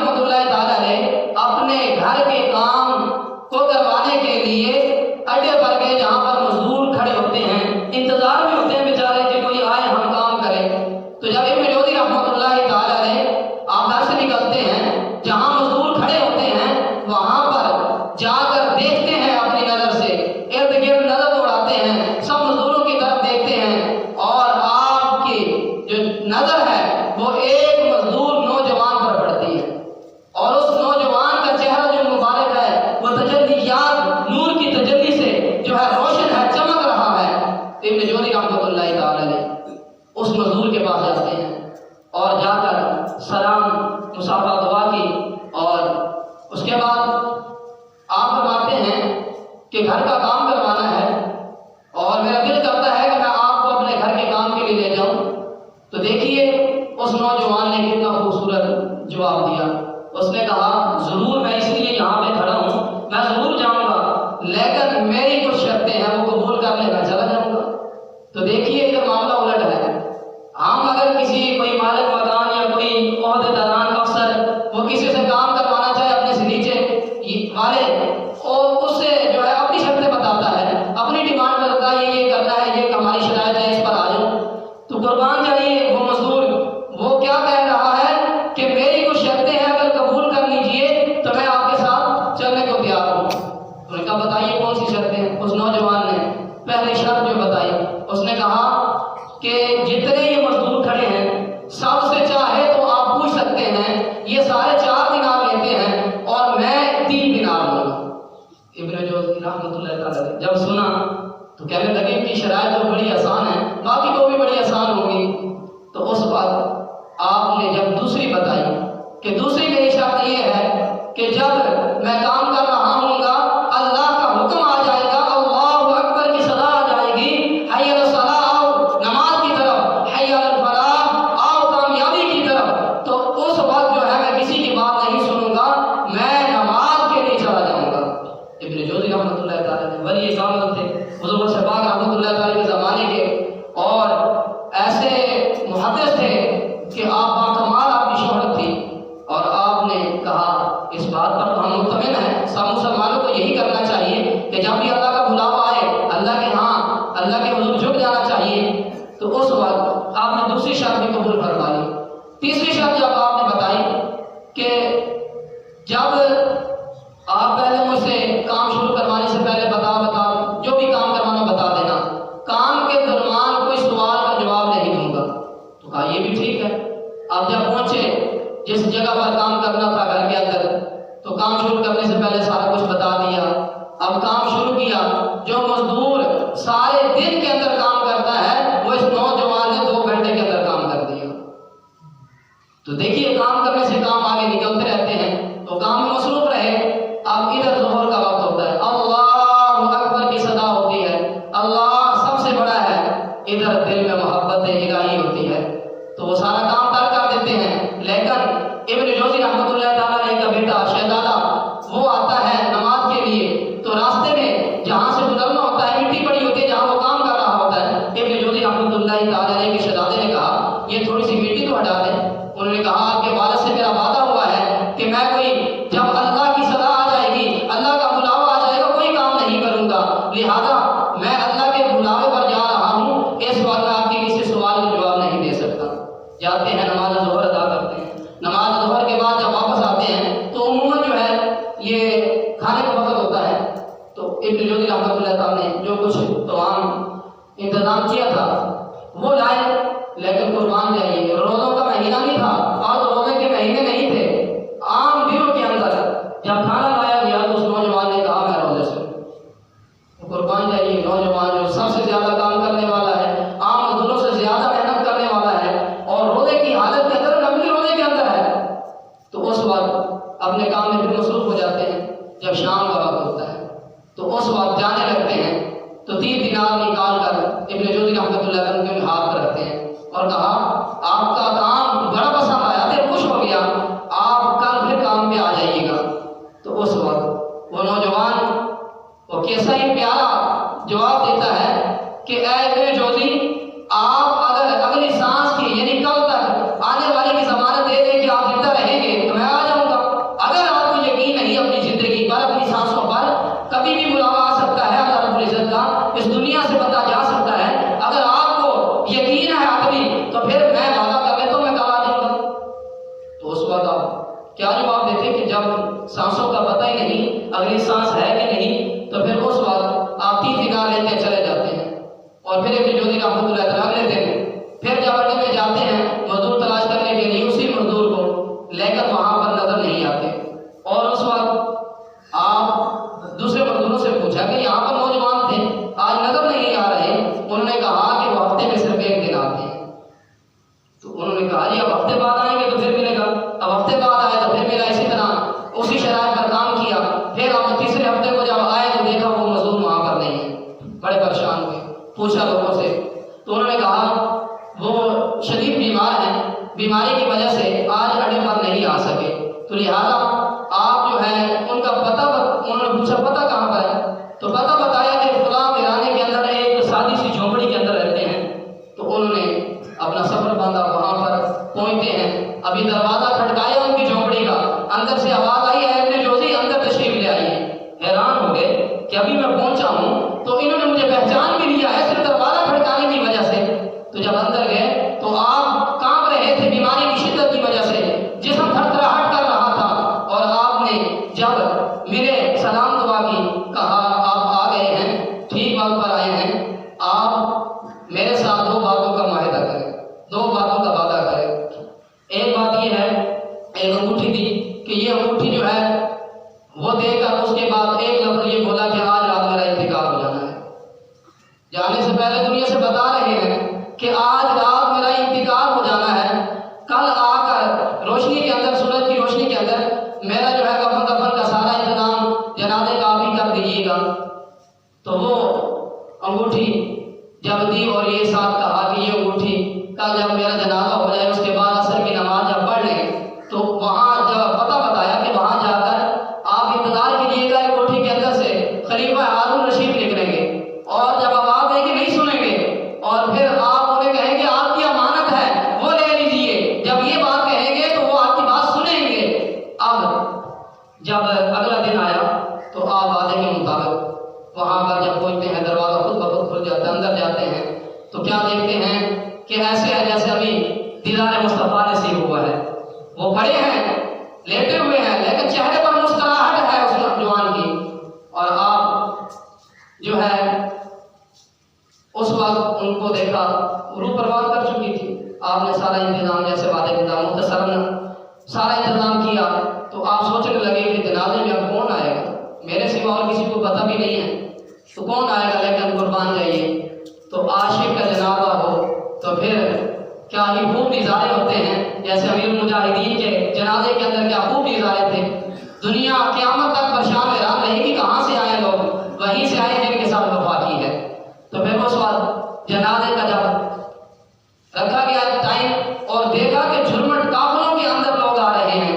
رحمۃ اللہ تعالیٰ نے اپنے گھر کے کام کو کروانے کے لیے اڈے پر گئے جہاں پر مزدور کھڑے ہوتے ہیں، انتظار میں ہوتے ہیں بیچارے کہ کوئی آئے ہم کام کریں۔ تو جب ابن جوزی رحمۃ اللہ تعالیٰ نے آپ گھر سے نکلتے ہیں، جہاں مزدور کھڑے ہوتے ہیں وہاں پر جا کر دیکھتے ہیں، اپنی نظر سے ارد گرد نظر دوڑاتے ہیں، سب مزدوروں کی طرف دیکھتے ہیں، اور آپ کی جو نظر ہے وہ ایک مزدور نوجوان پر پڑتی ہے، اور اس نوجوان کا چہرہ جو مبارک ہے وہ تجلیات نور کی تجلی سے جو ہے روشن ہے، چمک رہا ہے۔ ابن جوزی رحمۃ اللہ تعالی نے اس مزدور کے پاس جاتے ہیں اور جا کر سلام مصافحہ دعا کی، اور اس کے بعد آپ فرماتے ہیں کہ گھر کا کام کروانا ہے اور میرا دل کرتا ہے کہ میں آپ کو اپنے گھر کے کام کے لیے لے جاؤں۔ تو دیکھیے اس نوجوان نے کتنا خوبصورت جواب دیا۔ اس نے کہا ضرور، میں اس لیے یہاں پہ کھڑا ہوں، میں ضرور جاؤں گا، لیکن میری کچھ شرطیں ہیں وہ قبول کر لے، میں چلا جاؤں گا۔ تو دیکھیے ادھر معاملہ الٹ ہے۔ ہم اگر کسی کوئی مالک مکان یا کوئی عہدے داران افسر وہ کسی سے کام کروانا چاہے اپنے سے نیچے والے، اور اس سے جو ہے اپنی شرطیں بتاتا ہے، اپنی ڈیمانڈ کرتا ہے یہ کرنا ہے، یہ ہماری شرائط ہے، اس پر آ جاؤ، تو قربان جائیے وہ مزدور وہ کیا کہہ رہا ہے کہ میری کچھ شرطیں ہیں، اگر قبول کر لیجئے تو میں آپ کے ساتھ چلنے کو تیار ہوں۔ انہوں نے کہا بتائیے کون سی شرطیں ہیں؟ اس نوجوان نے پہلی شرط جو بتائی، اس نے کہا کہ جتنے یہ مزدور کھڑے ہیں سب سے چاہے تو آپ پوچھ سکتے ہیں، یہ سارے 4 دینار لیتے ہیں اور میں 3 دینار لوں گا۔ ابن جوزی رحمۃ اللہ تعالیٰ نے جب سنا تو کہنے لگے ان کی شرائط تو بڑی آسان ہے، باقی کو بھی بڑی آسان ہوگی۔ تو اس وقت آپ نے جب دوسری بتائی کہ دوسری میری شرط یہ ہے کہ جب میں کام کر رہا ہوں گا اللہ کا حکم آ جائے گا، اللہ اکبر کی صدا آ جائے گی، حی علی الصلاۃ، آؤ نماز کی طرف، حی علی الفلاح، آؤ کامیابی کی طرف، تو اس وقت جو ہے میں کسی کی بات نہیں سنوں گا، میں نماز کے لیے چلا جاؤں گا۔ ابن جوزی رحمۃ اللہ تعالیٰ نے ولی کامل تھے، حضور سے پاک رحمۃ اللہ تعالیٰ کے زمانے کے، اور ایسے محدث تھے کہ آپ باکمال آپ کی شہرت تھی، اور آپ نے کہا اس بات پر تو ہم مطمئن ہیں، سب مسلمانوں کو یہی کرنا چاہیے کہ جب بھی اللہ کا بلاوا آئے اللہ کے ہاں اللہ کے حضور جھک جانا چاہیے۔ تو اس وقت آپ نے دوسری شرط بھی قبول فرما لی۔ تیسری شرط جب آپ نے بتائی کہ جب آپ پہلے مجھ سے کام شروع کروانے سے پہلے بتا جو بھی کام کروانا بتا دینا، کام کے درمیان کوئی سوال کا جواب نہیں دوں گا۔ تو کہا یہ بھی ٹھیک ہے۔ آپ جب پہنچے جس جگہ پر کام کرنا تھا گھر کے اندر، تو کام شروع کرنے سے پہلے سارا کچھ بتا دیا۔ اب کام شروع کیا، جو مزدور سارے دن کے اندر کام کرتا ہے وہ اس نوجوان نے 2 گھنٹے کے اندر کام کر دیا۔ تو دیکھیے کام کرنے سے کام آگے نکلتے رہتے ہیں، تو کام میں مصروف رہے۔ اب ادھر ظہر کا وقت ہوتا ہے، اللہ اکبر کی صدا ہوتی ہے، اللہ سب سے بڑا ہے، ادھر دل میں محبت الہی ہوتی ہے، تو وہ سارا کام ترک کر دیتے ہیں۔ لیکن ابن جوزی رحمۃ اللہ تعالیٰ نے کا بیٹا شہزادہ وہ آتا ہے نماز کے لیے، تو راستے میں جہاں سے گزرنا ہوتا ہے مٹی پڑی ہوتی ہے جہاں وہ کام کر رہا ہوتا ہے۔ ابن جوزی رحمۃ اللہ تعالیٰ کے شہزادے نے کہا یہ تھوڑی سی مٹی تو ہٹا دیں۔ انہوں نے کہا آپ کے والد سے میرا وعدہ ہوا ہے کہ میں کوئی جب اللہ کی صدا آ جائے گی، اللہ کا بلاوا آ جائے گا، کوئی کام نہیں کروں گا، لہذا میں اللہ کے بلاوے پر جا رہا ہوں، اس وقت میں آپ کے کسی سوال کا جواب نہیں دے سکتا۔ جاتے ہیں نماز ظہر ادا کرتے ہیں، نماز ظہر کے بعد جب واپس آتے ہیں تو عموماً جو ہے یہ کھانے کا وقت ہوتا ہے، تو ابن جوزی رحمۃ اللہ تعالیٰ نے جو کچھ تمام انتظام کیا تھا وہ لائے، لیکن قربان جائیے روزوں کا مہینہ نہیں تھا، اور روزے کے مہینے نہیں تھے، عام دنوں کے اندر جب کھانا لایا گیا تو اس نوجوان نے کہا میں روزے سے ہوں۔ قربان جائیے نوجوان جو سب سے زیادہ کام کرنے والا ہے، عام مزدوروں سے زیادہ محنت کرنے والا ہے، اور روزے کی حالت کے اندر نقلی روزے کے اندر ہے، تو اس وقت اپنے کام میں پھر مصروف ہو جاتے ہیں۔ جب شام کا وقت ہوتا ہے تو اس وقت جانے لگتے ہیں، تو 3 دینار نکال کر ابن جوزی رحمۃ اللہ علیہ کے ہاتھ پر رکھتے ہیں اور کہا آپ کا کام بڑا پسند آیا، دل خوش ہو گیا، آپ کل پھر کام پہ آ جائیے گا۔ تو اس وقت وہ نوجوان وہ کیسا ہی پیارا جواب دیتا ہے کہ اے ابن جوزی، آپ اگر اگلی سانس کی یعنی کل تک آنے والے کی ضمانت دے دیں کہ آپ زندہ رہیں گے تو میں آ جاؤں گا۔ کیا جواب دیتے کہ جب سانسوں کا پتہ ہی نہیں اگلی سانس ہے کہ نہیں، تو پھر اس وقت آپ 3 ٹھکا لیتے چلے جاتے ہیں۔ اور پھر ابن جوزی رحمۃ اللہ تعالیٰ اگلے دن پھر جب اڈے میں جاتے ہیں مزدور تلاش کرنے کے لیے اسی مزدور کو، لیکن وہاں پر نظر نہیں آتے۔ اور اس وقت آپ دوسرے مزدوروں سے پوچھا کہ یہاں پر نوجوان تھے آج نظر نہیں آ رہے، انہوں نے کہا کہ وہ ہفتے میں صرف 1 دن آتے ہیں۔ تو انہوں نے کہا جی اب ہفتے بعد آئیں گے تو پھر ملے گا، اب ہفتے بعد آئے تو پھر ملا، اسی طرح اسی شرائط پر کام کیا۔ پھر اب تیسرے ہفتے کو جب آئے تو دیکھا وہ مزدور وہاں پر نہیں ہے، بڑے پریشان ہوئے، پوچھا لوگوں سے تو انہوں نے کہا وہ شدید بیمار ہیں، بیماری کی وجہ سے آج اڈے پر نہیں آ سکے، تو لہٰذا آپ جو ہے ان کا پتہ انہوں نے پوچھا پتہ کہاں پر ہے، تو پتہ بتایا کہ فلاں ویرانے کے اندر ایک سادی سی جھونپڑی کے اندر رہتے ہیں۔ تو انہوں نے اپنا سفر باندھا، وہاں پر پہنچتے ہیں، ابھی دروازہ کھٹکایا ان کی جھونپڑی کا، اندر سے آواز آئی ہے ابن جوزی اندر تشریف لے آئیے۔ حیران ہو گئے کہ ابھی میں پہنچا ہوں تو انہوں نے مجھے پہچان بھی لیا ہے صرف دروازہ کھٹکانے کی وجہ سے۔ تو جب اندر گئے تو آپ کانپ رہے تھے بیماری کی شدت کی وجہ سے، جسم تھرتھراہٹ کر رہا تھا، اور آپ نے جب میرے سلام دعا کی، کہا آپ آ گئے ہیں، ٹھیک وقت پر آئے ہیں، آپ میرے ساتھ 2 باتوں کا معاہدہ کریں، 2 باتوں کا وعدہ کریں۔ ایک بات یہ ہے، ایک انگوٹھی دی کہ یہ انگوٹھی جو ہے وہ دے کر اس کے بعد ایک لفظ یہ بولا کہ آج رات میرا انتقال ہو جانا ہے۔ جانے سے پہلے دنیا سے بتا رہے ہیں کہ آج رات میرا انتقال ہو جانا ہے، کل آ کر روشنی کے اندر، سورج کی روشنی کے اندر میرا جو ہے کفن دفن کا سارا انتظام جنازے کا آپ ہی کر دیجیے گا۔ تو وہ انگوٹھی جب دی اور یہ ساتھ کہا کہ یہ انگوٹھی کل جب میرا جنازہ ہو جائے اس کے بعد عصر کی نماز جب پڑھ لیں تو وہاں جب پتہ بتایا کہ وہاں جا کر آپ انتظار کیجیے گا، ایک کوٹھی کے اندر سے خلیفہ ہارون رشید نکلیں گے، اور جب آواز دیں گے نہیں سنیں گے، اور پھر آپ انہیں کہیں گے آپ کی امانت ہے وہ لے لیجیے، جب یہ بات کہیں گے تو وہ آپ کی بات سنیں گے۔ اب جب اگلا دن آیا تو آپ وعدے کے مطابق وہاں پر جب پہنچتے ہیں دروازہ خود بخود کھل جاتا ہے، اندر جاتے ہیں تو کیا دیکھتے ہیں کہ ایسے ہے جیسے ابھی دیدار مصطفیٰ نصیب ہوا ہے، وہ کھڑے ہیں، لیٹے ہوئے ہیں، لیکن چہرے پر مسکراہٹ ہے اس نوجوان کی، اور آپ جو ہے اس وقت ان کو دیکھا، روح پرواز کر چکی تھی، آپ نے سارا انتظام جیسے وعدے کے تھا مختصراً سارا انتظام کیا، تو آپ سوچنے لگے کہ جنازے میں اب کون آئے گا، میرے سوا اور کسی کو پتہ بھی نہیں ہے تو کون آئے گا، لیکن قربان جائیے تو عاشق کا جنازہ ہو تو پھر کیا ہی خوب نظارے ہوتے ہیں، جیسے امیر المجاہدین کے جنازے کے اندر کیا خوب نظارے تھے، دنیا قیامت تک پریشان حیران رہے گی کہاں سے آئے لوگ، وہیں سے آئے جن کے ساتھ وفا کی ہے۔ تو پھر اس وقت جنازے کا جب رکھا گیا ٹائم اور دیکھا کہ جھرمٹ قافلوں کے اندر لوگ آ رہے ہیں،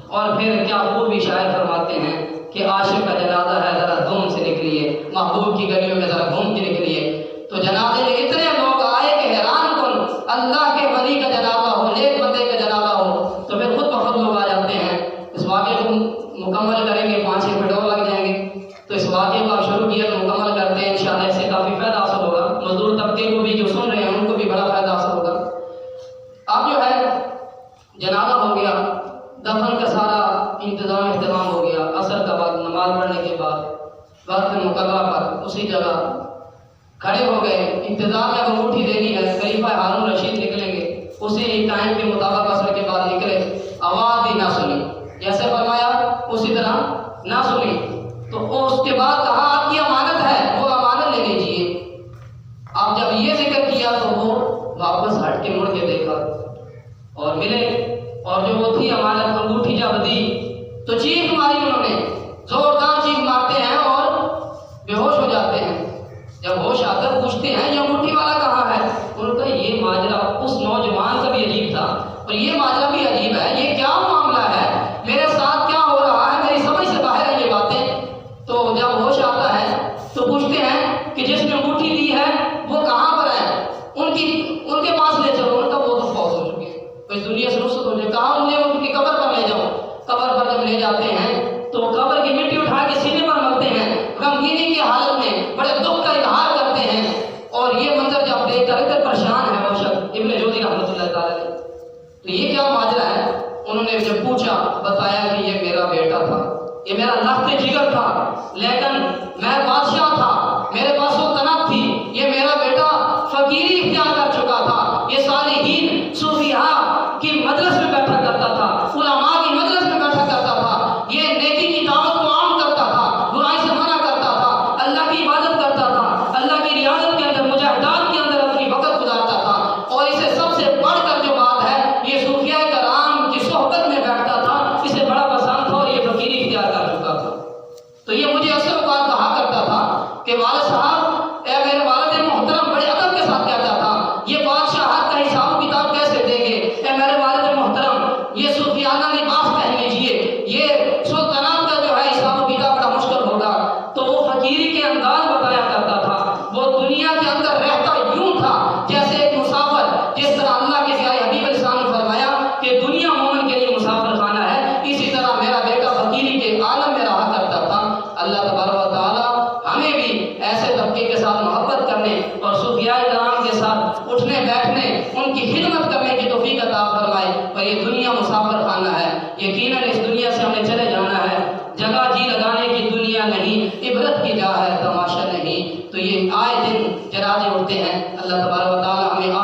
اور پھر کیا خوب بھی شاعر فرماتے ہیں کہ عاشق کا جنازہ ہے ذرا دھوم سے نکلیے، محبوب کی گلیوں میں ذرا گھوم کے نکلیے۔ تو جنازے میں اتنے لوگ آئے کہ حیران کن، اللہ کے ولی کا جنازہ ہو، نیک بندے کا جنازہ ہو تو پھر خود بخود لوگ آ جاتے ہیں۔ اس واقعے کو مکمل کریں گے 5-6 منٹ اور لگ جائیں گے، تو اس واقعے کو آپ شروع کیا تو مکمل کرتے ہیں انشاءاللہ، اس سے کافی فائدہ حاصل ہوگا، مزدور طبقے کو بھی جو سن رہے ہیں ان کو بھی بڑا فائدہ حاصل ہوگا۔ اب جو ہے جنازہ ہو گیا، دفن کا سارا اہتمام ہو گیا، عصر کا وقت نماز پڑھنے کے بعد وقت مقررہ پر اسی جگہ کھڑے ہو گئے، انتظار میں انگوٹھی دینی ہے، خلیفہ ہارون رشید نکلیں گے، اسی ٹائم کے مطابق عصر کے بعد نکلے، آواز بھی نہ سنی، جیسے فرمایا اسی طرح نہ سنی، تو اس کے بعد کہا آپ کی امانت ہے وہ امانت لے لیجیے۔ اب جب یہ ذکر کیا تو وہ واپس ہٹ کے مڑ کے دیکھا اور ملے، اور جو وہ تھی امانت انگوٹھی جب دی تو چیخ ماری انہوں نے، زوردار چیخ مارتے ہیں اور بے ہوش ہو جاتے ہیں۔ جب ہوش آ کر پوچھتے ہیں یہ انگوٹھی والا کہاں ہے، انہوں نے کہا یہ ماجرا اس نوجوان کا بھی عجیب تھا اور یہ ماجرا بھی عجیب ہے، یہ کیا معاملہ ہے، میرے ساتھ کیا ہو رہا ہے، میری سمجھ سے باہر ہے یہ باتیں۔ تو جب ہوش آتا ہے تو پوچھتے ہیں کہ جس نے انگوٹھی دی ہے وہ کہاں پر ہے، ان کے پاس لے چلو، ان کا وہ تو فوت ہو چکے، اس دنیا سے رخصت ہو جائے، کہاں مجھے ان کی قبر پر لے جاؤ۔ قبر پر جب لے جاتے ہیں تو قبر کی مٹی اٹھا کے سینے پر ملتے ہیں، غمگینی کی حالت میں بڑے دکھ کا اظہار کرتے ہیں، اور یہ منظر جب دیکھ کر اتنے پریشان ہے وہ شخص ابن جوزی رحمۃ اللہ تعالی علیہ، تو یہ کیا ماجرا ہے، انہوں نے جب پوچھا بتایا کہ یہ میرا بیٹا تھا، یہ میرا لخت جگر تھا، لیکن میں بادشاہ تھا، میرے پاس سلطنت تھی، یہ میرا بیٹا فقیری اختیار کر چکا تھا، یہ صالحین صوفیاء کی مجلس میں بیٹھا کرتا تھا، علماء کی مجلس میں بیٹھا کرتا تھا، یہ نیکی کی دعوت کو عام کرتا تھا، برائی سے منع کرتا تھا، اللہ کی عبادت کرتا تھا، اللہ کی ریاضت کے اندر مجاہدات کے اندر اپنی وقت گزارتا تھا، اور اسے سب سے بڑھ کر جو بات ہے یہ صوفیاء کرام کی صحبت میں بیٹھتا تھا، اسے بڑا پسند تھا اور یہ فقیری اختیار کر چکا تھا۔ تو یہ مجھے اکثر اوقات کہا کرتا تھا کہ والد صاحب، اے میرے والد محترم بڑے ادب کے ساتھ کہتا تھا، یہ بادشاہت کا حساب و کتاب کیسے دیں گے؟ اے میرے والد محترم یہ صوفیانہ لباس پہن لیجیے، یہ سلطنت کا جو ہے حساب و کتاب بڑا مشکل ہوگا۔ تو وہ فقیری کے انداز بتایا کرتا تھا، وہ دنیا کے اندر رہتا یوں تھا جیسے ایک مسافر، جس طرح اللہ کے پیارے حبیب علیہ السلام نے فرمایا کہ دنیا مومن کے لیے مسافر خانہ ہے، اسی طرح میرا بیٹا فقیری کے عالم میں رہا کرتا تھا۔ اللہ تبارک و تعالی ہمیں بھی ایسے طبقے کے ساتھ محبت کرنے اور صوفیاء کرام کے ساتھ اٹھنے بیٹھنے، ان کی خدمت کرنے کی توفیق عطا فرمائے۔ اور یہ دنیا مسافر خانہ ہے، یقیناً اس دنیا سے ہم نے چلے جانا ہے، جگہ جی لگانے کی دنیا نہیں، عبرت کی جا ہے تماشا نہیں۔ تو یہ آئے دن جنازے اٹھتے ہیں، اللہ تبارک و تعالی ہمیں